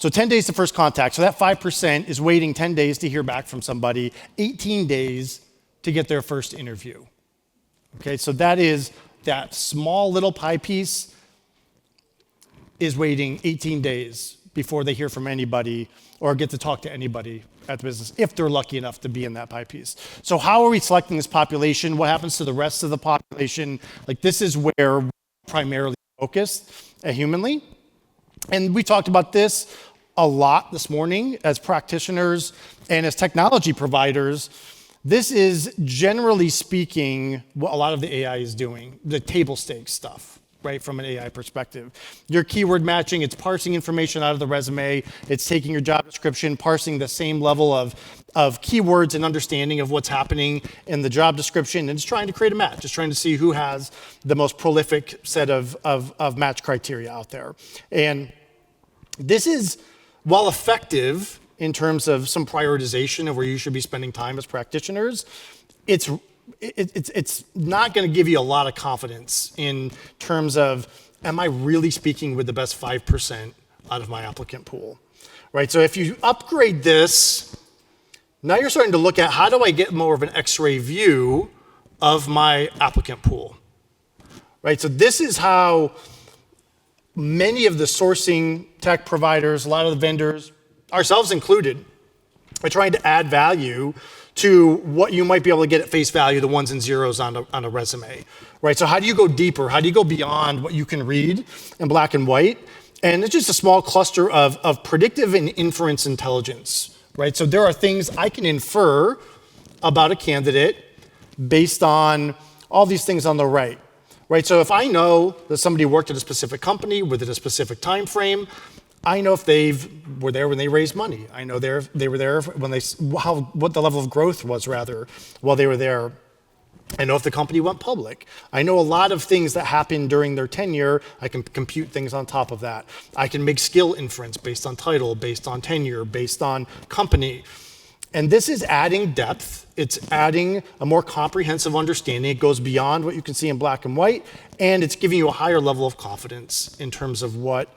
So 10 days to first contact. So that 5% is waiting 10 days to hear back from somebody, 18 days to get their first interview. Okay, so that is that small little pie piece is waiting 18 days before they hear from anybody or get to talk to anybody at the business, if they're lucky enough to be in that pie piece. So how are we selecting this population? What happens to the rest of the population? Like, this is where we're primarily focused humanly. And we talked about this a lot this morning as practitioners and as technology providers. This is, generally speaking, what a lot of the AI is doing, the table stakes stuff, right, from an AI perspective. Your keyword matching, it's parsing information out of the resume, it's taking your job description, parsing the same level of keywords and understanding of what's happening in the job description, and it's trying to create a match. It's trying to see who has the most prolific set of match criteria out there. And this is, while effective in terms of some prioritization of where you should be spending time as practitioners, it's not going to give you a lot of confidence in terms of, am I really speaking with the best 5% out of my applicant pool, right? So if you upgrade this, now you're starting to look at, how do I get more of an X-ray view of my applicant pool, right? So this is how many of the sourcing tech providers, a lot of the vendors, ourselves included, are trying to add value to what you might be able to get at face value, the ones and zeros on a resume, right? So how do you go deeper? How do you go beyond what you can read in black and white? And it's just a small cluster of predictive and inference intelligence, right? So there are things I can infer about a candidate based on all these things on the right, right? So if I know that somebody worked at a specific company within a specific time frame, I know if they were there when they raised money. I know they were there when what the level of growth was, rather, while they were there. I know if the company went public. I know a lot of things that happened during their tenure. I can compute things on top of that. I can make skill inference based on title, based on tenure, based on company. And this is adding depth. It's adding a more comprehensive understanding. It goes beyond what you can see in black and white, and it's giving you a higher level of confidence in terms of what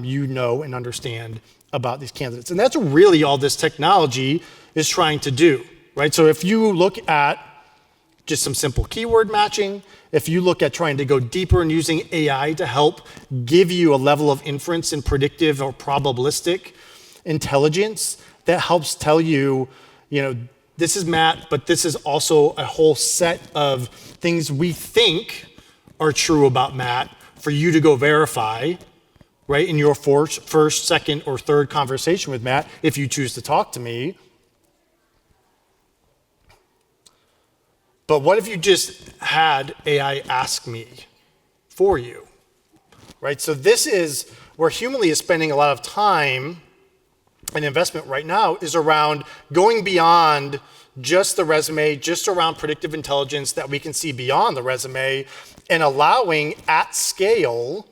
you know and understand about these candidates. And that's really all this technology is trying to do, right? So if you look at just some simple keyword matching, if you look at trying to go deeper and using AI to help give you a level of inference and predictive or probabilistic intelligence that helps tell you, this is Matt, but this is also a whole set of things we think are true about Matt for you to go verify, right, in your first, second, or third conversation with Matt, if you choose to talk to me. But what if you just had AI ask me for you, right? So this is where Humanly is spending a lot of time and investment right now, is around going beyond just the resume, just around predictive intelligence that we can see beyond the resume, and allowing at scale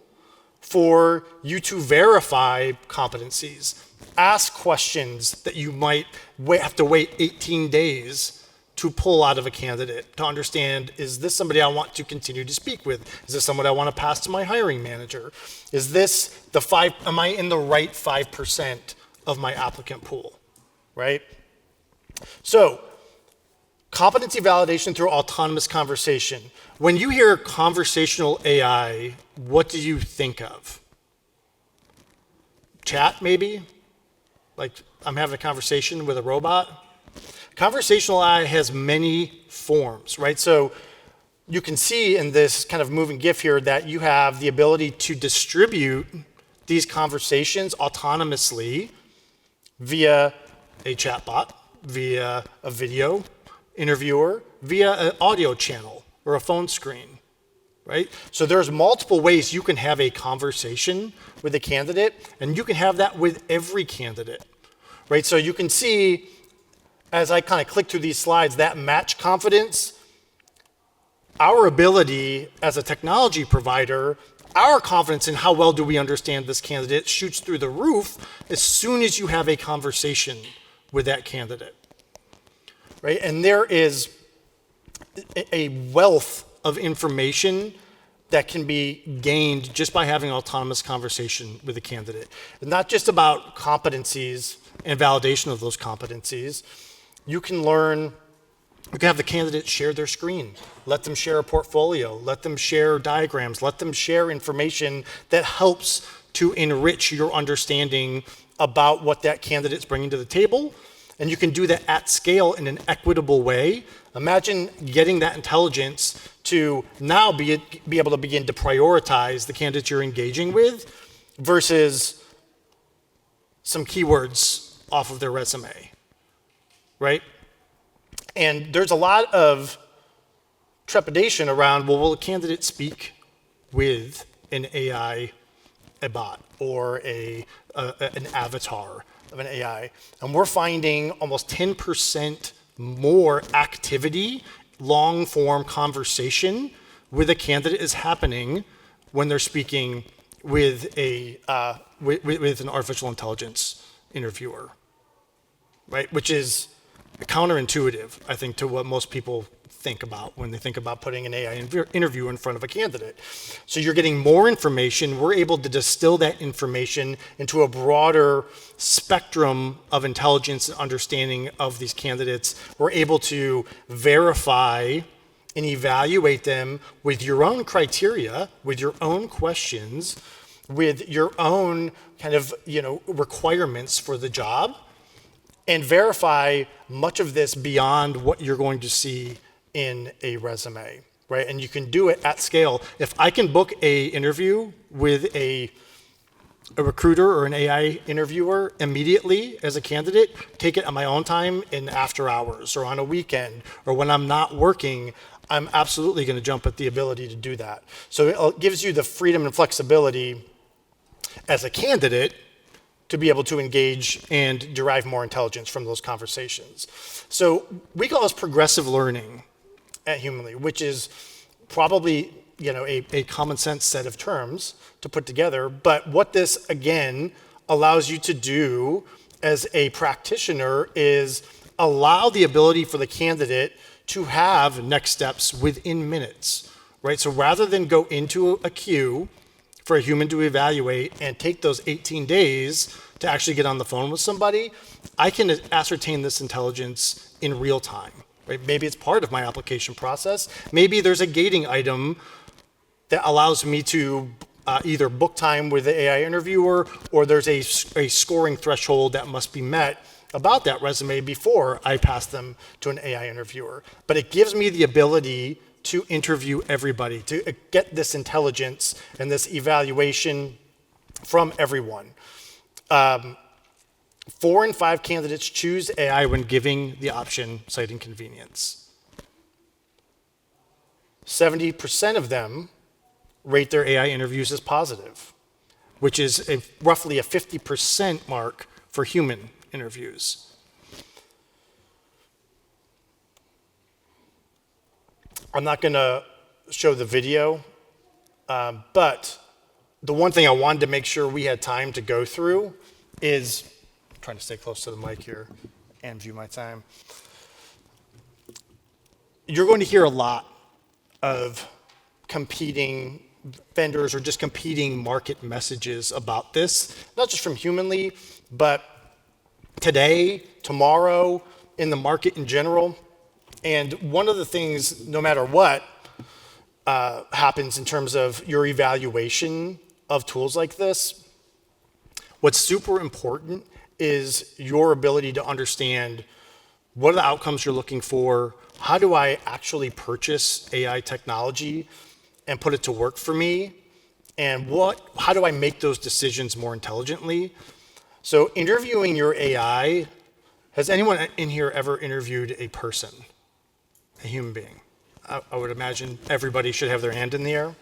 for you to verify competencies, ask questions that you might have to wait 18 days to pull out of a candidate to understand, is this somebody I want to continue to speak with? Is this somebody I want to pass to my hiring manager? Is this am I in the right 5% of my applicant pool, right? So, competency validation through autonomous conversation. When you hear conversational AI, what do you think of? Chat, maybe? Like, I'm having a conversation with a robot? Conversational AI has many forms, right? So you can see in this kind of moving GIF here that you have the ability to distribute these conversations autonomously via a chatbot, via a video interviewer, via an audio channel or a phone screen, right? So there's multiple ways you can have a conversation with a candidate, and you can have that with every candidate, right? So you can see, as I kind of click through these slides, that match confidence, our ability as a technology provider, our confidence in how well do we understand this candidate shoots through the roof as soon as you have a conversation with that candidate, right? And there is a wealth of information that can be gained just by having an autonomous conversation with a candidate. And not just about competencies and validation of those competencies. You can have the candidate share their screen, let them share a portfolio, let them share diagrams, let them share information that helps to enrich your understanding about what that candidate's bringing to the table. And you can do that at scale in an equitable way. Imagine getting that intelligence to now be able to begin to prioritize the candidates you're engaging with versus some keywords off of their resume, right? And there's a lot of trepidation around, well, will a candidate speak with an AI, a bot, or an avatar of an AI? And we're finding almost 10% more activity, long-form conversation with a candidate is happening when they're speaking with with an artificial intelligence interviewer, right? Which is counterintuitive, I think, to what most people think about when they think about putting an AI interview in front of a candidate. So you're getting more information. We're able to distill that information into a broader spectrum of intelligence and understanding of these candidates. We're able to verify and evaluate them with your own criteria, with your own questions, with your own kind of, requirements for the job, and verify much of this beyond what you're going to see in a resume, right? And you can do it at scale. If I can book an interview with a recruiter or an AI interviewer immediately as a candidate, take it on my own time in after hours or on a weekend or when I'm not working, I'm absolutely going to jump at the ability to do that. So it gives you the freedom and flexibility as a candidate to be able to engage and derive more intelligence from those conversations. So we call this progressive learning at Humanly, which is probably a common sense set of terms to put together. But what this, again, allows you to do as a practitioner is allow the ability for the candidate to have next steps within minutes, right? So rather than go into a queue for a human to evaluate and take those 18 days to actually get on the phone with somebody, I can ascertain this intelligence in real time. Right? Maybe it's part of my application process. Maybe there's a gating item that allows me to either book time with the AI interviewer, or there's a scoring threshold that must be met about that resume before I pass them to an AI interviewer. But it gives me the ability to interview everybody, to get this intelligence and this evaluation from everyone. 4 in 5 candidates choose AI when giving the option, citing convenience. 70% of them rate their AI interviews as positive, which is roughly a 50% mark for human interviews. I'm not going to show the video, but the one thing I wanted to make sure we had time to go through is, I'm trying to stay close to the mic here and view my time. You're going to hear a lot of competing vendors or just competing market messages about this, not just from Humanly, but today, tomorrow, in the market in general. And one of the things, no matter what happens in terms of your evaluation of tools like this, what's super important is your ability to understand what are the outcomes you're looking for, how do I actually purchase AI technology and put it to work for me, and how do I make those decisions more intelligently? So interviewing your AI, has anyone in here ever interviewed a person, a human being? I would imagine everybody should have their hand in the air.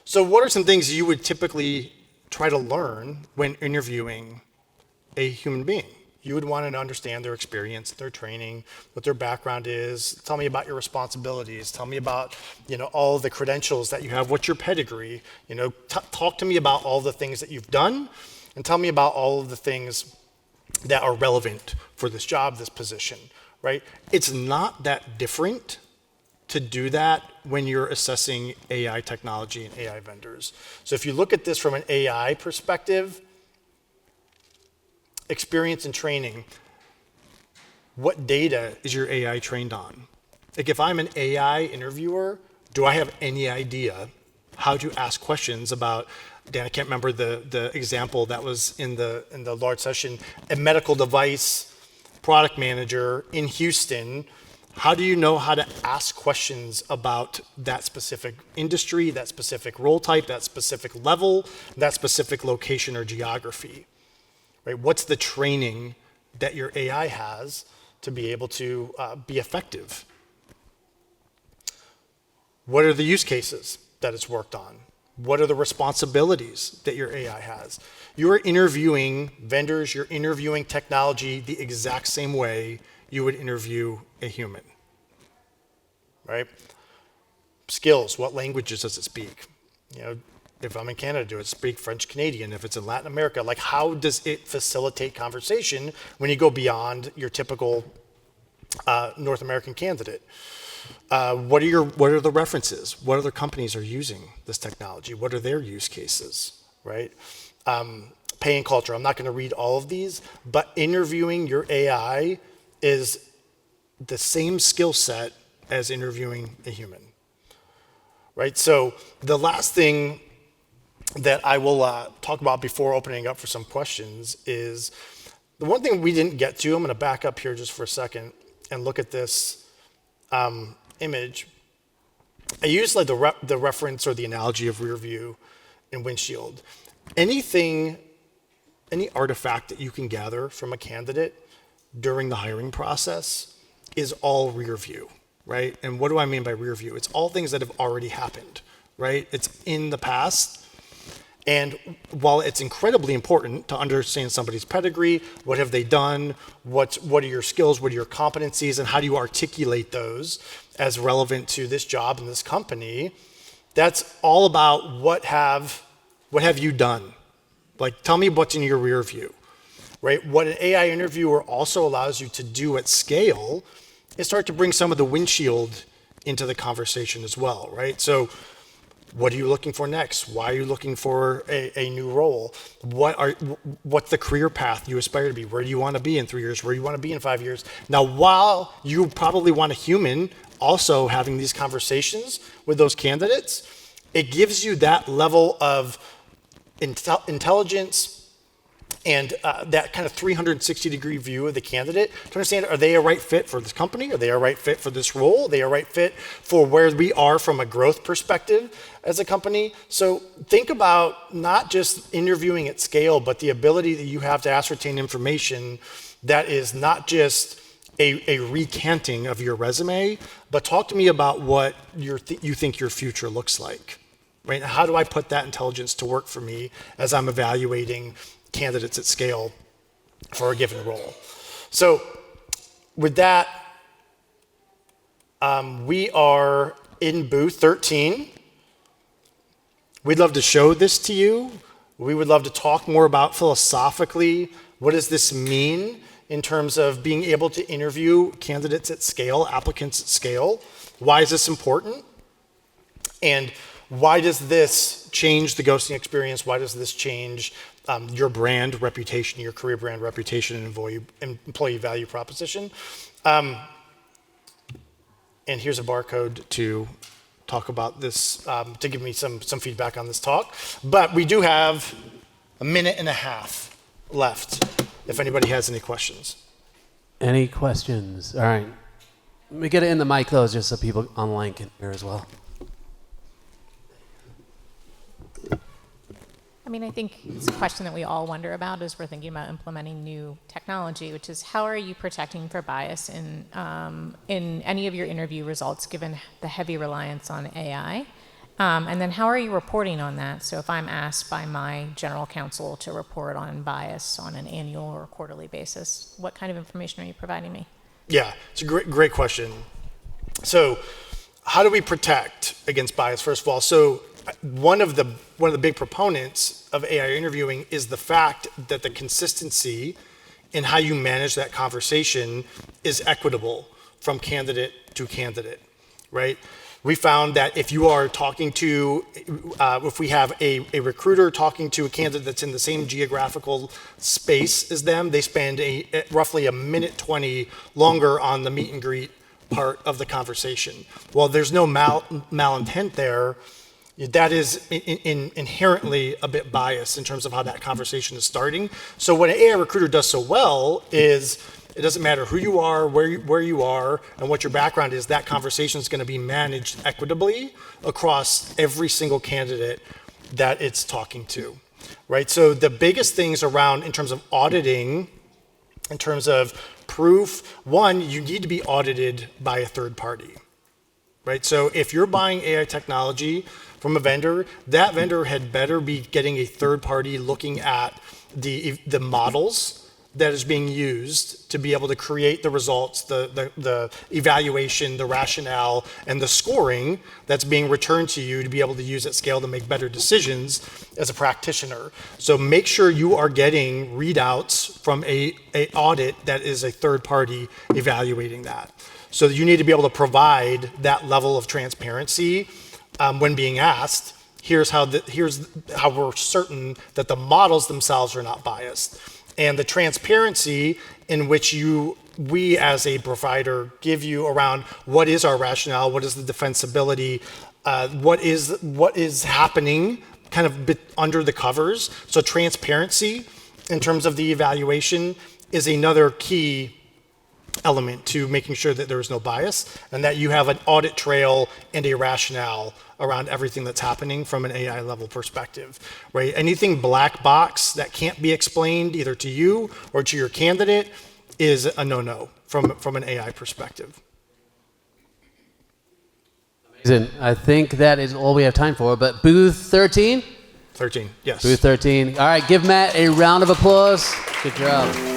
So what are some things you would typically try to learn when interviewing a human being? You would want to understand their experience, their training, what their background is. Tell me about your responsibilities. Tell me about, all the credentials that you have. What's your pedigree? Talk to me about all the things that you've done, and tell me about all of the things that are relevant for this job, this position, right? It's not that different to do that when you're assessing AI technology and AI vendors. So if you look at this from an AI perspective, experience and training, what data is your AI trained on? Like if I'm an AI interviewer, do I have any idea how to ask questions about, Dan, I can't remember the example that was in the large session, a medical device product manager in Houston. How do you know how to ask questions about that specific industry, that specific role type, that specific level, that specific location or geography? Right? What's the training that your AI has to be able to be effective? What are the use cases that it's worked on? What are the responsibilities that your AI has? You're interviewing vendors, you're interviewing technology the exact same way you would interview a human, right? Skills, what languages does it speak? You know, if I'm in Canada, do it speak French Canadian? If it's in Latin America, like how does it facilitate conversation when you go beyond your typical North American candidate? What are the references? What other companies are using this technology? What are their use cases, right? Pay and culture. I'm not going to read all of these, but interviewing your AI is the same skill set as interviewing a human, right? So the last thing that I will talk about before opening up for some questions is the one thing we didn't get to. I'm going to back up here just for a second and look at this image. I use like the reference or the analogy of rear view and windshield. Any artifact that you can gather from a candidate during the hiring process is all rear view, right? And what do I mean by rear view? It's all things that have already happened, right? It's in the past. And while it's incredibly important to understand somebody's pedigree, what have they done, what are your skills, what are your competencies, and how do you articulate those as relevant to this job and this company, that's all about what have you done? Like, tell me what's in your rear view, right? What an AI interviewer also allows you to do at scale is start to bring some of the windshield into the conversation as well, right? So what are you looking for next? Why are you looking for a new role? What's the career path you aspire to be? Where do you want to be in 3 years? Where do you want to be in 5 years? Now, while you probably want a human also having these conversations with those candidates, it gives you that level of intelligence and that kind of 360-degree view of the candidate to understand, are they a right fit for this company? Are they a right fit for this role? Are they a right fit for where we are from a growth perspective as a company? So think about not just interviewing at scale, but the ability that you have to ascertain information that is not just a recanting of your resume, but talk to me about what you think your future looks like, right? How do I put that intelligence to work for me as I'm evaluating candidates at scale for a given role? So with that, we are in booth 13. We'd love to show this to you. We would love to talk more about philosophically, what does this mean in terms of being able to interview candidates at scale, applicants at scale? Why is this important? And why does this change the ghosting experience? Why does this change your brand reputation, your career brand reputation, and employee value proposition? And here's a barcode to talk about this, to give me some feedback on this talk. But we do have a minute and a half left if anybody has any questions. Any questions? All right. Let me get it in the mic, though, just so people online can hear as well. I mean, I think it's a question that we all wonder about as we're thinking about implementing new technology, which is how are you protecting for bias in any of your interview results, given the heavy reliance on AI? And then how are you reporting on that? So if I'm asked by my general counsel to report on bias on an annual or quarterly basis, what kind of information are you providing me? Yeah, it's a great question. So how do we protect against bias, first of all? So one of the big proponents of AI interviewing is the fact that the consistency in how you manage that conversation is equitable from candidate to candidate, right? We found that if you are talking to, if we have a recruiter talking to a candidate that's in the same geographical space as them, they spend roughly a minute 20 longer on the meet and greet part of the conversation. Well, there's no malintent there. That is inherently a bit biased in terms of how that conversation is starting. So what an AI recruiter does so well is it doesn't matter who you are, where you are, and what your background is, that conversation is going to be managed equitably across every single candidate that it's talking to, right? So the biggest things around in terms of auditing, in terms of proof, one, you need to be audited by a third party, right? So if you're buying AI technology from a vendor, that vendor had better be getting a third party looking at the models that is being used to be able to create the results, the evaluation, the rationale, and the scoring that's being returned to you to be able to use at scale to make better decisions as a practitioner. So make sure you are getting readouts from a audit that is a third party evaluating that. So you need to be able to provide that level of transparency when being asked, here's how we're certain that the models themselves are not biased. And the transparency in which we as a provider give you around what is our rationale, what is the defensibility, what is happening kind of under the covers. So transparency in terms of the evaluation is another key element to making sure that there is no bias and that you have an audit trail and a rationale around everything that's happening from an AI level perspective, right? Anything black box that can't be explained either to you or to your candidate is a no-no from an AI perspective. Amazing. I think that is all we have time for, but booth 13? 13, yes. Booth 13. All right, give Matt a round of applause. Good job.